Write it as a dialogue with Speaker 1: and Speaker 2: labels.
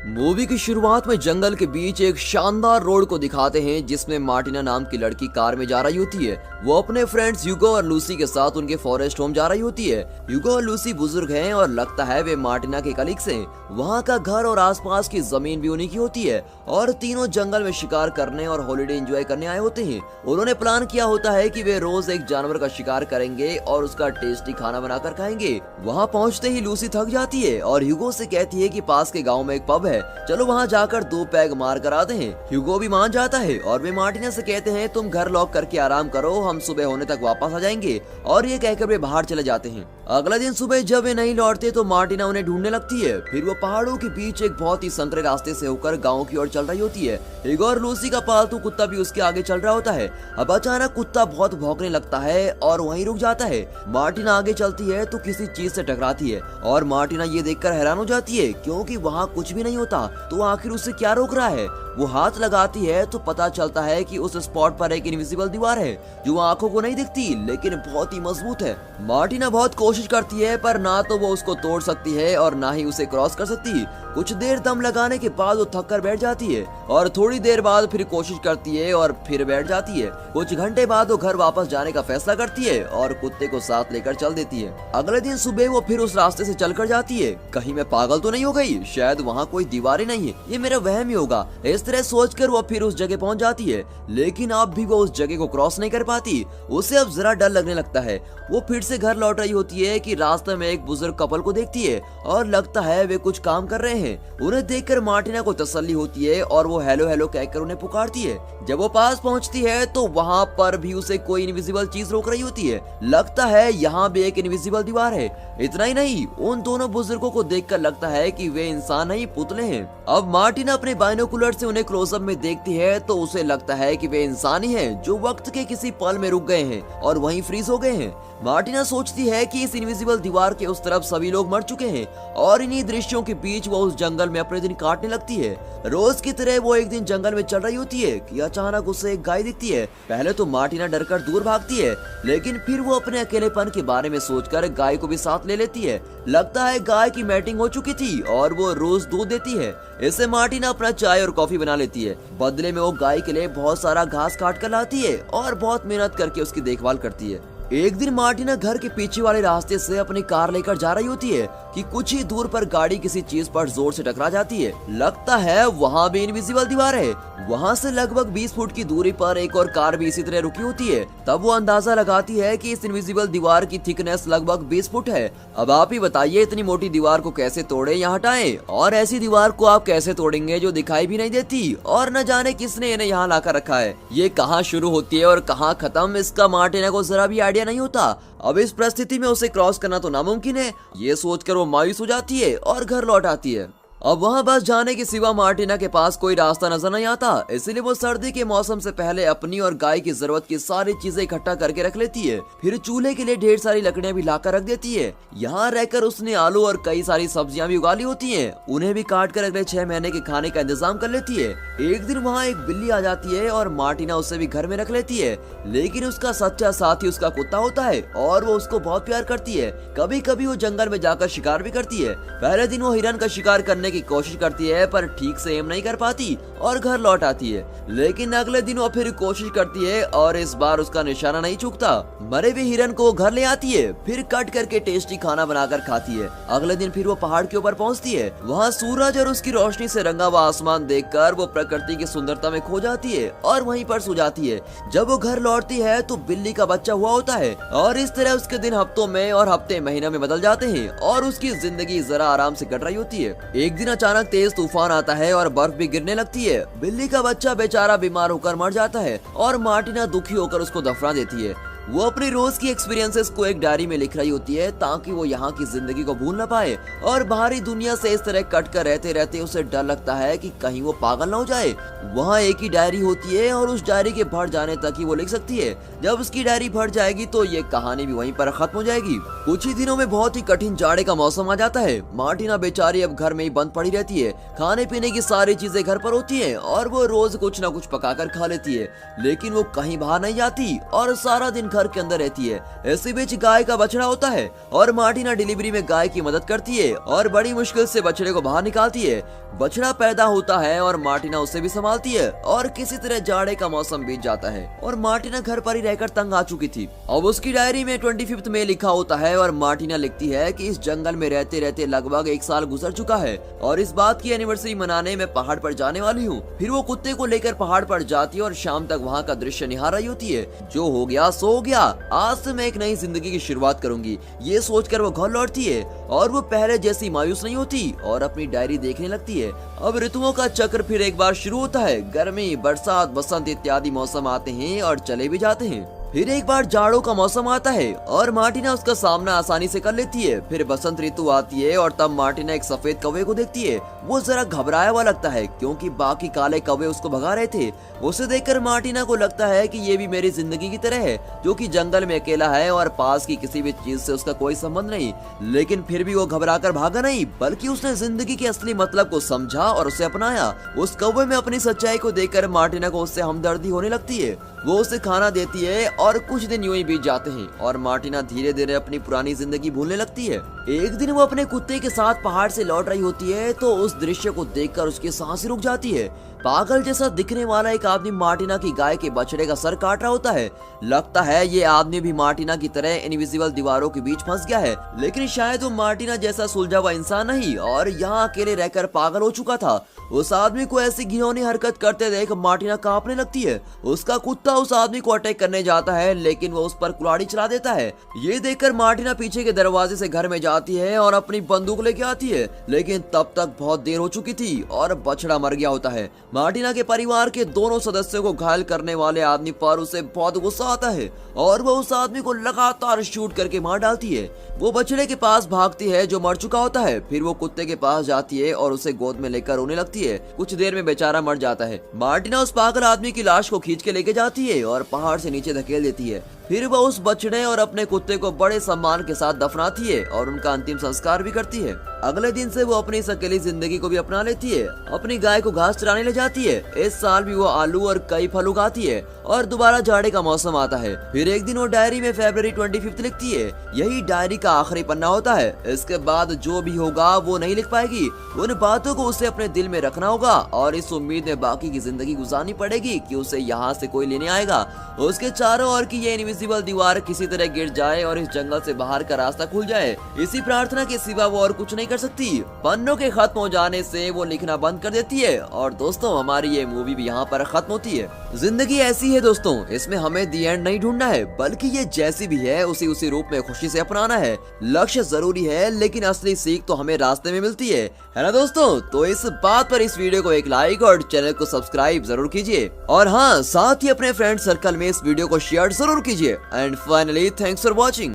Speaker 1: Movie की शुरुआत में जंगल के बीच एक शानदार रोड को दिखाते हैं जिसमें मार्टिना नाम की लड़की कार में जा रही होती है। वो अपने फ्रेंड्स ह्यूगो और लूसी के साथ उनके फॉरेस्ट होम जा रही होती है। ह्यूगो और लूसी बुजुर्ग हैं और लगता है वे मार्टिना के कलीग्स हैं। वहाँ का घर और आसपास की जमीन भी उन्हीं की होती है और तीनों जंगल में शिकार करने और हॉलिडे एंजॉय करने आए होते हैं। उन्होंने प्लान किया होता है कि वे रोज एक जानवर का शिकार करेंगे और उसका टेस्टी खाना बनाकर खाएंगे। वहाँ पहुँचते ही लूसी थक जाती है और ह्यूगो से कहती है कि पास के गाँव में एक पब है, चलो वहाँ जाकर 2 पैग मार कर आते हैं। ह्यूगो भी मान जाता है और वे मार्टिना से कहते हैं तुम घर लॉक करके आराम करो, हम सुबह होने तक वापस आ जाएंगे। और ये कहकर वे बाहर चले जाते हैं। अगला दिन सुबह जब वे नहीं लौटते तो मार्टिना उन्हें ढूंढने लगती है। फिर वो पहाड़ों के बीच एक बहुत ही संकरे रास्ते से होकर गाँव की ओर चल रही होती है। ह्यूगो और लूसी का पालतू कुत्ता भी उसके आगे चल रहा होता है। अब अचानक कुत्ता बहुत भौंकने लगता है और वहीं रुक जाता है। मार्टिना आगे चलती है तो किसी चीज से टकराती है और मार्टिना ये देखकर हैरान हो जाती है क्योंकि वहाँ कुछ भी नहीं होता। तो आखिर उसे क्या रोक रहा है? वो हाथ लगाती है तो पता चलता है कि उस स्पॉट पर एक इनविजिबल दीवार है जो आंखों को नहीं दिखती लेकिन बहुत ही मजबूत है। मार्टिना बहुत कोशिश करती है पर ना तो वो उसको तोड़ सकती है और ना ही उसे क्रॉस कर सकती। कुछ देर दम लगाने के बाद वो थक कर बैठ जाती है और थोड़ी देर बाद फिर कोशिश करती है और फिर बैठ जाती है। कुछ घंटे बाद वो घर वापस जाने का फैसला करती है और कुत्ते को साथ लेकर चल देती है। अगले दिन सुबह वो फिर उस रास्ते से चलकर जाती है। कहीं मैं पागल तो नहीं हो गई? शायद वहाँ कोई दीवार ही नहीं है, ये मेरा वहम ही होगा। इस तरह सोचकर वो फिर उस जगह पहुंच जाती है लेकिन अब भी वो उस जगह को क्रॉस नहीं कर पाती। उसे अब जरा डर लगने लगता है। वो फिर से घर लौट रही होती है कि रास्ते में एक बुजुर्ग कपल को देखती है और लगता है वे कुछ काम कर रहे हैं। उन्हें देखकर मार्टिना को तसल्ली होती है और वो हेलो हेलो कहकर उन्हें पुकारती है। जब वो पास पहुंचती है तो वहाँ पर भी उसे कोई इनविजिबल चीज रोक रही होती है। लगता है यहाँ भी एक इनविजिबल दीवार है। इतना ही नहीं, उन दोनों बुजुर्गों को देखकर लगता है कि वे इंसान नहीं पुतले हैं। अब मार्टिना अपने बाइनोकुलर से उन्हें क्लोजअप में देखती है तो उसे लगता है कि वे इंसान ही हैं जो वक्त के किसी पल में रुक गए हैं और वहीं फ्रीज हो गए हैं। मार्टिना सोचती है कि इस इनविजिबल दीवार के उस तरफ सभी लोग मर चुके हैं और इन्हीं दृश्यों के बीच वो उस जंगल में अपने दिन काटने लगती है। रोज की तरह वो एक दिन जंगल में चल रही होती है कि अचानक उसे एक गाय दिखती है। पहले तो मार्टिना डरकर दूर भागती है लेकिन फिर वो अपने अकेलेपन के बारे में सोचकर गाय को भी साथ ले लेती है। लगता है गाय की मैटिंग हो चुकी थी और वो रोज दूध देती है। इससे मार्टिना अपना चाय और कॉफी बना लेती है। बदले में वो गाय के लिए बहुत सारा घास काट कर लाती है और बहुत मेहनत करके उसकी देखभाल करती है। एक दिन मार्टिना घर के पीछे वाले रास्ते से अपनी कार लेकर जा रही होती है कि कुछ ही दूर पर गाड़ी किसी चीज पर जोर से टकरा जाती है। लगता है वहाँ भी इनविजिबल दीवार है। वहाँ से लगभग 20 फुट की दूरी पर एक और कार भी इसी तरह रुकी होती है। तब वो अंदाजा लगाती है कि इस इनविजिबल दीवार की थिकनेस लगभग 20 फुट है। अब आप ही बताइए इतनी मोटी दीवार को कैसे तोड़े या हटाएं? और ऐसी दीवार को आप कैसे तोड़ेंगे जो दिखाई भी नहीं देती और न जाने किसने इन्हें यहाँ लाकर रखा है? ये कहाँ शुरू होती है और कहाँ खत्म, इसका मार्टिना को जरा भी आइडिया नहीं होता। अब इस परिस्थिति में उसे क्रॉस करना तो नामुमकिन है। ये सोचकर वो मायूस हो जाती है और घर लौट आती है। अब वहाँ बस जाने के सिवा मार्टिना के पास कोई रास्ता नजर नहीं आता, इसलिए वो सर्दी के मौसम से पहले अपनी और गाय की जरूरत की सारी चीजें इकट्ठा करके रख लेती है। फिर चूल्हे के लिए ढेर सारी लकड़ियाँ भी लाकर रख देती है। यहाँ रहकर उसने आलू और कई सारी सब्जियां भी उगा ली होती हैं। उन्हें भी काट कर अगले 6 महीने के खाने का इंतजाम कर लेती है। एक दिन वहाँ एक बिल्ली आ जाती है और मार्टिना उसे भी घर में रख लेती है लेकिन उसका सच्चा साथी उसका कुत्ता होता है और वो उसको बहुत प्यार करती है। कभी कभी वो जंगल में जाकर शिकार भी करती है। पहले दिन वो हिरन का शिकार करने की कोशिश करती है पर ठीक से एम नहीं कर पाती और घर लौट आती है। लेकिन अगले दिन वो फिर कोशिश करती है और इस बार उसका निशाना नहीं चूकता। मरे हुए हिरन को घर ले आती है, फिर कट करके टेस्टी खाना बनाकर खाती है। अगले दिन फिर वो पहाड़ के ऊपर पहुंचती है। वहाँ सूरज और उसकी रोशनी से रंगा हुआ आसमान देखकर वो प्रकृति की सुंदरता में खो जाती है और वहीं पर सो जाती है। जब वो घर लौटती है तो बिल्ली का बच्चा हुआ होता है और इस तरह उसके दिन हफ्तों में और हफ्ते महीनों में बदल जाते हैं और उसकी जिंदगी जरा आराम से कट रही होती है। एक दिन अचानक तेज तूफान आता है और बर्फ भी गिरने लगती है। बिल्ली का बच्चा बेचारा बीमार होकर मर जाता है और मार्टिना दुखी होकर उसको दफना देती है। वो अपनी रोज की एक्सपीरियंसेस को एक डायरी में लिख रही होती है ताकि वो यहाँ की जिंदगी को भूल न पाए और बाहरी दुनिया से इस तरह कट कर रहते रहते उसे डर लगता है कि कहीं वो पागल न हो जाए। वहाँ एक ही डायरी होती है और उस डायरी के भर जाने तक ही वो लिख सकती है। जब उसकी डायरी भर जाएगी तो ये कहानी भी वहीं पर खत्म हो जाएगी। कुछ ही दिनों में बहुत ही कठिन जाड़े का मौसम आ जाता है। मार्टिना बेचारी अब घर में ही बंद पड़ी रहती है। खाने पीने की सारी चीजें घर पर होती है और वो रोज कुछ न कुछ पकाकर खा लेती है लेकिन वो कहीं बाहर नहीं जाती और सारा दिन घर के अंदर रहती है। इसी बीच गाय का बछड़ा होता है और मार्टिना डिलीवरी में गाय की मदद करती है और बड़ी मुश्किल से बछड़े को बाहर निकालती है। बछड़ा पैदा होता है और मार्टिना उसे भी संभालती है और किसी तरह जाड़े का मौसम बीत जाता है और मार्टिना घर पर ही रहकर तंग आ चुकी थी। अब उसकी डायरी में 25 मई लिखा होता है और मार्टिना लिखती है कि इस जंगल में रहते रहते लगभग 1 साल गुजर चुका है और इस बात की एनिवर्सरी मनाने में पहाड़ पर जाने वाली हूँ। फिर वो कुत्ते को लेकर पहाड़ पर जाती है और शाम तक वहाँ का दृश्य निहार रही होती है। जो हो गया सो हो गया, आज से मैं एक नई जिंदगी की शुरुआत करूंगी, ये सोचकर वो घर लौटती है और वो पहले जैसी मायूस नहीं होती और अपनी डायरी देखने लगती है। अब ऋतुओं का चक्र फिर एक बार शुरू होता है। गर्मी, बरसात, बसंत इत्यादि मौसम आते हैं और चले भी जाते हैं। फिर एक बार जाड़ों का मौसम आता है और मार्टिना उसका सामना आसानी से कर लेती है। फिर बसंत ऋतु आती है और तब मार्टिना एक सफेद कौवे को देखती है। वो जरा घबराया हुआ लगता है क्योंकि बाकी काले कौवे उसको भगा रहे थे। उसे देखकर मार्टिना को लगता है कि ये भी मेरी जिंदगी की तरह है, जो कि जंगल में अकेला है और पास की किसी भी चीज से उसका कोई संबंध नहीं। लेकिन फिर भी वो घबराकर भागा नहीं, बल्कि उसने जिंदगी के असली मतलब को समझा और उसे अपनाया। उस कौवे में अपनी सच्चाई को देखकर मार्टिना को उससे हमदर्दी होने लगती है। वो उसे खाना देती है और कुछ दिन यूं ही बीत जाते हैं और मार्टिना धीरे धीरे अपनी पुरानी जिंदगी भूलने लगती है। एक दिन वो अपने कुत्ते के साथ पहाड़ से लौट रही होती है तो उस दृश्य को देखकर उसकी सांसें रुक जाती है। पागल जैसा दिखने वाला एक आदमी मार्टिना की गाय के बछड़े का सर काट रहा होता है। लगता है ये आदमी भी मार्टिना की तरह इनविजिबल दीवारों के बीच फंस गया है, लेकिन शायद वो मार्टिना जैसा सुलझा हुआ इंसान नहीं और यहाँ अकेले रहकर पागल हो चुका था। उस आदमी को ऐसी घिनौनी हरकत करते देख मार्टिना कांपने लगती है। उसका कुत्ता उस आदमी को अटैक करने जाता है, लेकिन वो उस पर कुल्हाड़ी चला देता है। ये देखकर मार्टिना पीछे के दरवाजे से घर में जाती है और अपनी बंदूक लेके आती है, लेकिन तब तक बहुत देर हो चुकी थी और बछड़ा मर गया होता है। मार्टिना के परिवार के दोनों सदस्यों को घायल करने वाले आदमी पर उसे बहुत गुस्सा आता है और वो उस आदमी को लगातार शूट करके मार डालती है। वो बछड़े के पास भागती है जो मर चुका होता है। फिर वो कुत्ते के पास जाती है और उसे गोद में लेकर रोने लगती है। कुछ देर में बेचारा मर जाता है। मार्टिना उस पागल आदमी की लाश को खींच के लेके जाती है और पहाड़ से नीचे धकेल देती है। फिर वह उस बछड़े और अपने कुत्ते को बड़े सम्मान के साथ दफनाती है और उनका अंतिम संस्कार भी करती है। अगले दिन से वो अपनी इस अकेली जिंदगी को भी अपना लेती है। अपनी गाय को घास चराने ले जाती है। इस साल भी वो आलू और कई फल उगाती है और दोबारा जाड़े का मौसम आता है। फिर एक दिन वो डायरी में फरवरी 25 लिखती है। यही डायरी का आखिरी पन्ना होता है। इसके बाद जो भी होगा वो नहीं लिख पाएगी। उन बातों को उसे अपने दिल में रखना होगा और इस उम्मीद में बाकी की जिंदगी गुजारनी पड़ेगी कि उसे यहाँ से कोई लेने आएगा। उसके चारों ओर की ये इनविजिबल दीवार किसी तरह गिर जाए और इस जंगल से बाहर का रास्ता खुल जाए। इसी प्रार्थना के सिवा वो और कुछ नहीं कर सकती। पन्नों के खत्म हो जाने से वो लिखना बंद कर देती है और दोस्तों हमारी ये मूवी भी यहाँ पर खत्म होती है। जिंदगी ऐसी है दोस्तों, इसमें हमें दी एंड नहीं ढूंढना है, बल्कि ये जैसी भी है उसी रूप में खुशी से अपनाना है। लक्ष्य जरूरी है लेकिन असली सीख तो हमें रास्ते में मिलती है ना दोस्तों। तो इस बात पर इस वीडियो को एक लाइक और चैनल को सब्सक्राइब जरूर कीजिए और हाँ, साथ ही अपने फ्रेंड सर्कल में इस वीडियो को शेयर जरूर कीजिए। And finally thanks for watching.